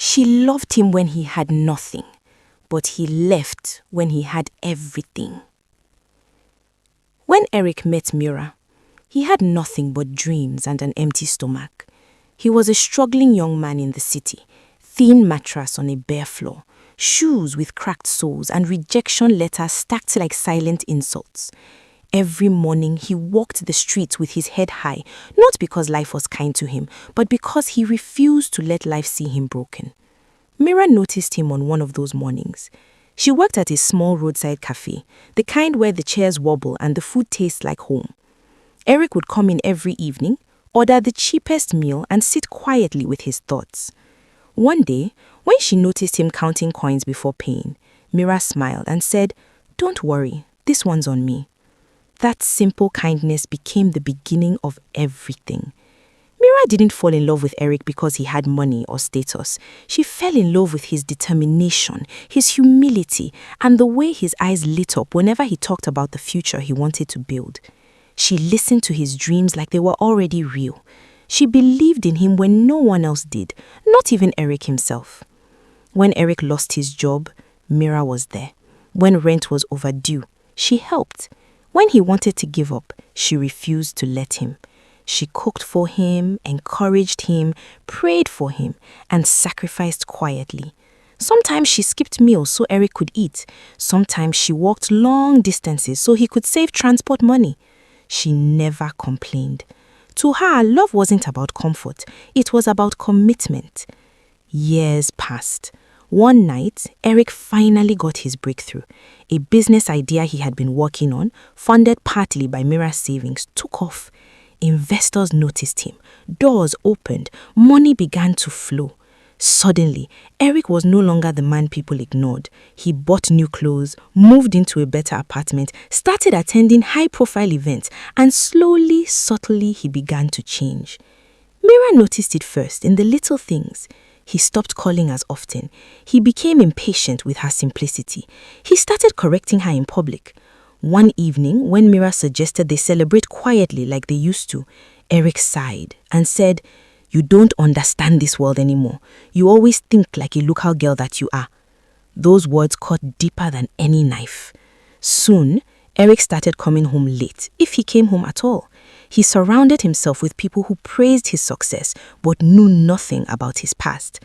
She loved him when he had nothing, but he left when he had everything. When Eric met Mira, he had nothing but dreams and an empty stomach. He was a struggling young man in the city, thin mattress on a bare floor, shoes with cracked soles, and rejection letters stacked like silent insults. Every morning he walked the streets with his head high, not because life was kind to him, but because he refused to let life see him broken. Mira noticed him on one of those mornings. She worked at a small roadside cafe, the kind where the chairs wobble and the food tastes like home. Eric would come in every evening, order the cheapest meal, and sit quietly with his thoughts. One day, when she noticed him counting coins before paying, Mira smiled and said, "Don't worry, this one's on me." That simple kindness became the beginning of everything. Mira didn't fall in love with Eric because he had money or status. She fell in love with his determination, his humility, and the way his eyes lit up whenever he talked about the future he wanted to build. She listened to his dreams like they were already real. She believed in him when no one else did, not even Eric himself. When Eric lost his job, Mira was there. When rent was overdue, she helped. When he wanted to give up, she refused to let him. She cooked for him, encouraged him, prayed for him, and sacrificed quietly. Sometimes she skipped meals so Eric could eat. Sometimes she walked long distances so he could save transport money. She never complained. To her, love wasn't about comfort. It was about commitment. Years passed. One night, Eric finally got his breakthrough. A business idea he had been working on, funded partly by Mira's savings, took off. Investors noticed him. Doors opened. Money began to flow. Suddenly, Eric was no longer the man people ignored. He bought new clothes, moved into a better apartment, started attending high-profile events, and slowly, subtly, he began to change. Mira noticed it first in the little things. He stopped calling as often. He became impatient with her simplicity. He started correcting her in public. One evening, when Mira suggested they celebrate quietly like they used to, Eric sighed and said, "You don't understand this world anymore. You always think like a local girl that you are." Those words cut deeper than any knife. Soon, Eric started coming home late, if he came home at all. He surrounded himself with people who praised his success but knew nothing about his past.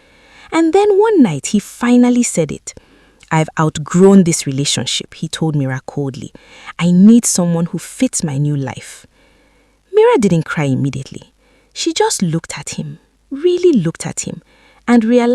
And then one night he finally said it. "I've outgrown this relationship," he told Mira coldly. "I need someone who fits my new life." Mira didn't cry immediately. She just looked at him, really looked at him, and realized